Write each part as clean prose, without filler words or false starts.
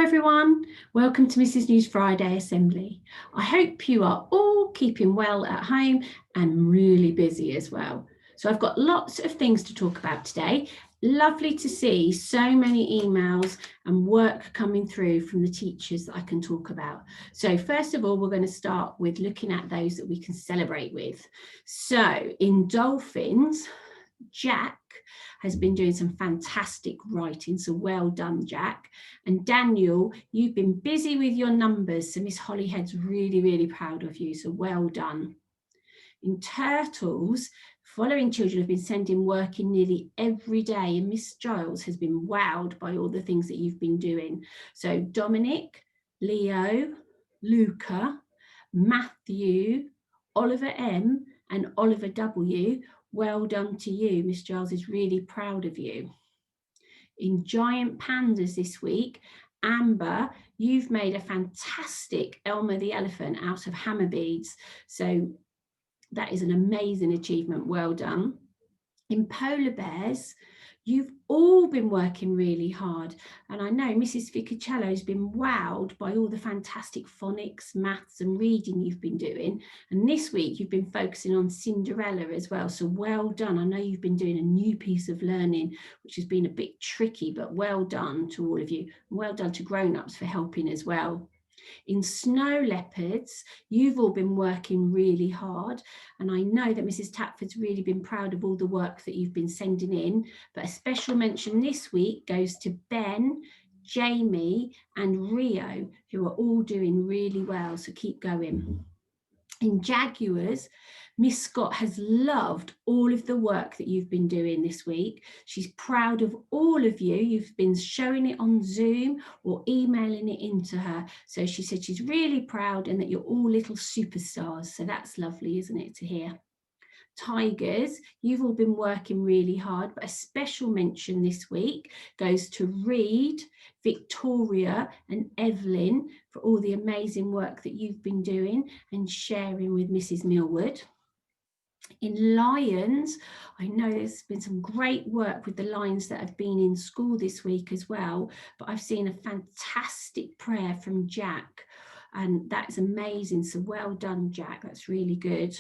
everyone, welcome to Mrs News Friday Assembly. I hope you are all keeping well at home and really busy as well. So I've got lots of things to talk about today. Lovely to see so many emails and work coming through from the teachers that I can talk about. So first of all, we're going to start with looking at those that we can celebrate with. So in Dolphins, Jack has been doing some fantastic writing, so well done, Jack. And Daniel, you've been busy with your numbers, so Miss Hollyhead's really proud of you, so well done. In Turtles, following children have been sending work in nearly every day, and Miss Giles has been wowed by all the things that you've been doing. So Dominic, Leo, Luca, Matthew, Oliver M and Oliver W, well done to you. Miss Giles is really proud of you. In Giant Pandas this week, Amber, you've made a fantastic Elmer the Elephant out of hammer beads. So that is an amazing achievement. Well done. In Polar Bears, you've all been working really hard. And I know Mrs. Ficacello has been wowed by all the fantastic phonics, maths and reading you've been doing. And this week you've been focusing on Cinderella as well. So well done. I know you've been doing a new piece of learning, which has been a bit tricky, but well done to all of you. Well done to grown-ups for helping as well. In Snow Leopards, you've all been working really hard, and I know that Mrs. Tapford's really been proud of all the work that you've been sending in, but a special mention this week goes to Ben, Jamie and Rio, who are all doing really well, so keep going. In Jaguars, Miss Scott has loved all of the work that you've been doing this week. She's proud of all of you. You've been showing it on Zoom or emailing it into her. So she said she's really proud and that you're all little superstars. So that's lovely, isn't it, to hear? Tigers, you've all been working really hard, but a special mention this week goes to Reed, Victoria and Evelyn for all the amazing work that you've been doing and sharing with Mrs. Millwood. In Lions, I know there's been some great work with the Lions that have been in school this week as well, but I've seen a fantastic prayer from Jack and that's amazing. So well done, Jack. That's really good.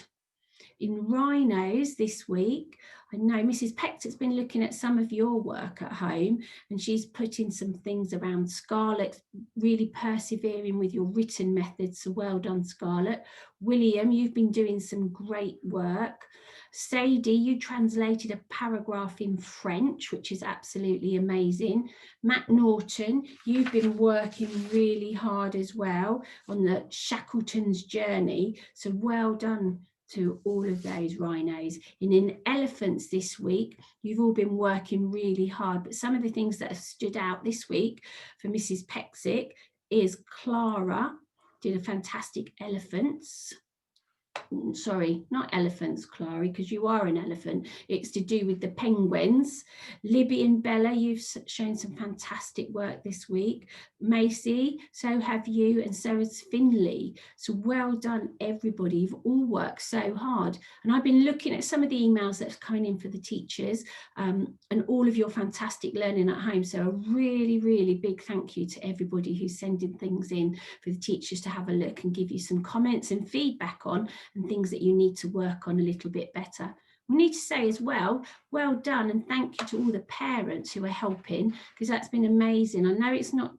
In Rhinos this week, I know Mrs. Pector's been looking at some of your work at home and she's put in some things around Scarlett, really persevering with your written methods, so well done, Scarlett. William, you've been doing some great work. Sadie, you translated a paragraph in French, which is absolutely amazing. Matt Norton, you've been working really hard as well on the Shackleton's journey, so well done to all of those rhinos. And in elephants this week, you've all been working really hard, but some of the things that have stood out this week for Mrs. Pexick is Clara did a fantastic elephants. Sorry, not elephants, Clary, because you are an elephant. It's to do with the penguins. Libby and Bella, you've shown some fantastic work this week. Macy, so have you, and so has Finley. So well done, everybody. You've all worked so hard. And I've been looking at some of the emails that's coming in for the teachers and all of your fantastic learning at home. So a really big thank you to everybody who's sending things in for the teachers to have a look and give you some comments and feedback on, and things that you need to work on a little bit better. We need to say as well, well done and thank you to all the parents who are helping, because that's been amazing. I know it's not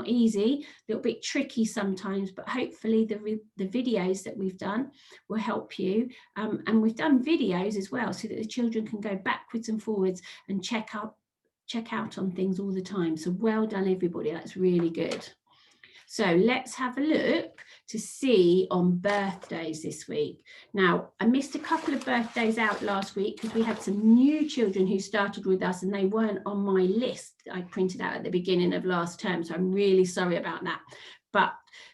easy, a little bit tricky sometimes, but hopefully the videos that we've done will help you. And we've done videos as well so that the children can go backwards and forwards and check out on things all the time. So well done, everybody. That's really good. So let's have a look to see on birthdays this week. Now, I missed a couple of birthdays out last week because we had some new children who started with us and they weren't on my list I printed out at the beginning of last term. So I'm really sorry about that. But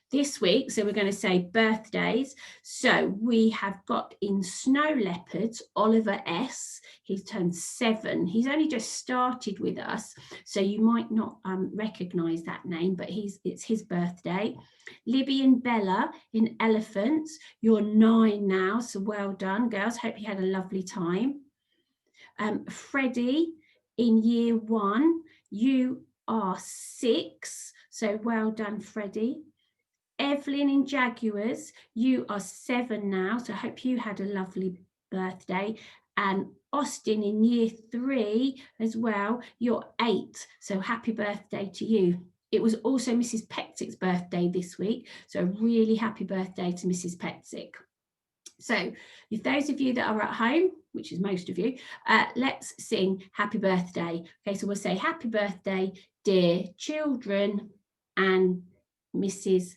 this week, so we're going to say birthdays. So we have got in Snow Leopards, Oliver S. He's turned 7. He's only just started with us, so you might not recognise that name, but it's his birthday. Libby and Bella in Elephants, you're 9 now, so well done, girls. Hope you had a lovely time. Freddie in Year 1, you are 6. So well done, Freddie. Evelyn in Jaguars, you are 7 now, so I hope you had a lovely birthday. And Austin in year 3 as well, you're 8, so happy birthday to you. It was also Mrs. Petzick's birthday this week, so really happy birthday to Mrs. Petzick. So if those of you that are at home, which is most of you, let's sing happy birthday. Okay, so we'll say happy birthday, dear children and Mrs.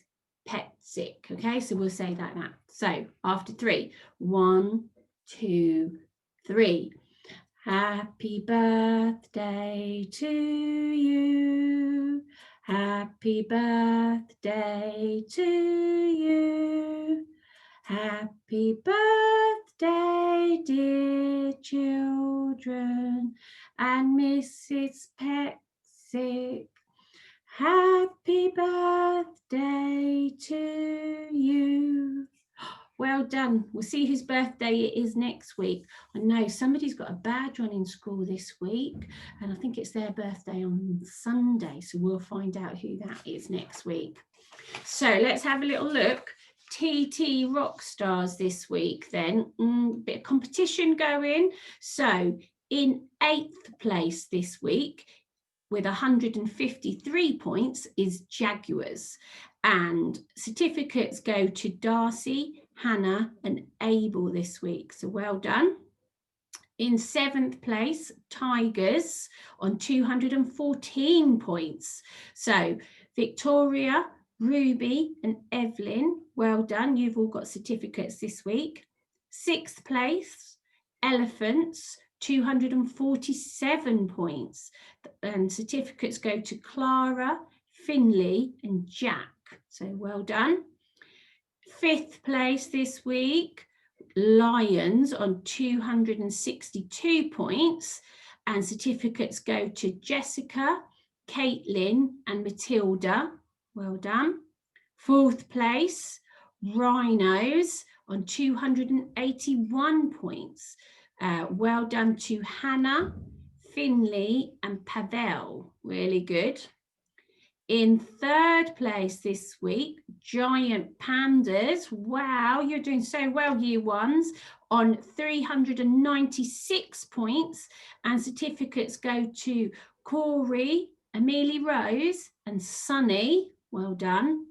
Petzick. Okay, so we'll say that now. So after 3, 1, 2, 3. Happy birthday to you. Happy birthday to you. Happy birthday, dear children and Mrs. Petzick. Happy birthday to you. Well done. We'll see whose birthday it is next week. I know somebody's got a badge on in school this week, and I think it's their birthday on Sunday, so we'll find out who that is next week. So let's have a little look. TT rock stars this week then, bit of competition going. So in 8th place this week with 153 points is Jaguars, and certificates go to Darcy, Hannah and Abel this week, so well done. In 7th place, Tigers on 214 points. So Victoria, Ruby and Evelyn, well done. You've all got certificates this week. 6th place, Elephants, 247 points. And certificates go to Clara, Finley and Jack. So well done. 5th place this week, Lions on 262 points. And certificates go to Jessica, Caitlin and Matilda. Well done. 4th place, Rhinos on 281 points. Well done to Hannah, Finley and Pavel. Really good. In 3rd place this week, Giant Pandas. Wow, you're doing so well, year ones, on 396 points. And certificates go to Corey, Amelie Rose and Sunny. Well done.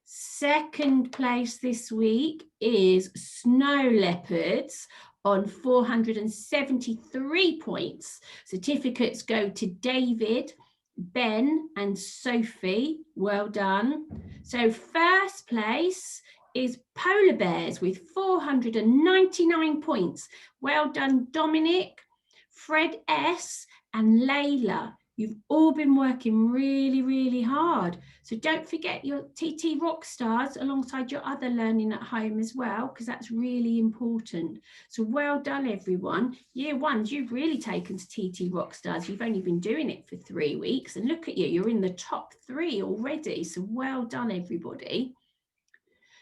2nd place this week is Snow Leopards on 473 points. Certificates go to David, Ben and Sophie. Well done. So 1st place is Polar Bears with 499 points. Well done, Dominic, Fred S and Layla. You've all been working really, really hard. So don't forget your TT rock stars alongside your other learning at home as well, because that's really important. So well done, everyone. Year ones, you've really taken to TT rock stars. You've only been doing it for 3 weeks, and look at you, you're in the top 3 already. So well done, everybody.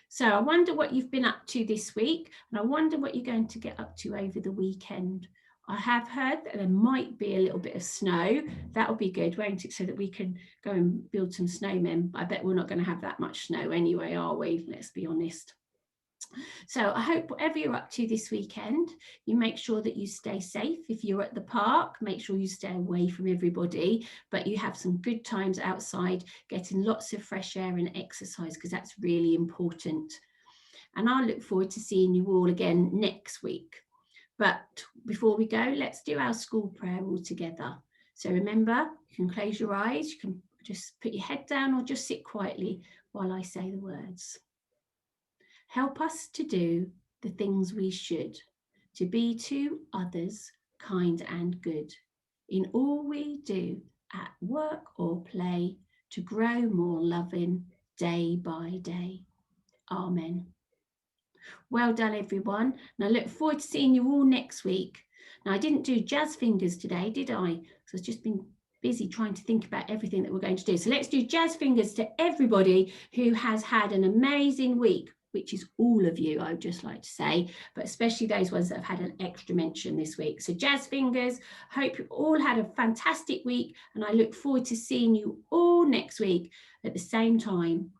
So I wonder what you've been up to this week, and I wonder what you're going to get up to over the weekend. I have heard that there might be a little bit of snow. That'll be good, won't it? So that we can go and build some snowmen. I bet we're not going to have that much snow anyway, are we? Let's be honest. So I hope whatever you're up to this weekend, you make sure that you stay safe. If you're at the park, make sure you stay away from everybody, but you have some good times outside, getting lots of fresh air and exercise, because that's really important. And I look forward to seeing you all again next week. But before we go, let's do our school prayer all together. So remember, you can close your eyes, you can just put your head down or just sit quietly while I say the words. Help us to do the things we should, to be to others kind and good, in all we do, at work or play, to grow more loving day by day. Amen. Well done, everyone. And I look forward to seeing you all next week. Now, I didn't do jazz fingers today, did I? So I've just been busy trying to think about everything that we're going to do. So let's do jazz fingers to everybody who has had an amazing week. which is all of you, I would just like to say, but especially those ones that have had an extra mention this week. So jazz fingers, hope you all had a fantastic week, and I look forward to seeing you all next week at the same time.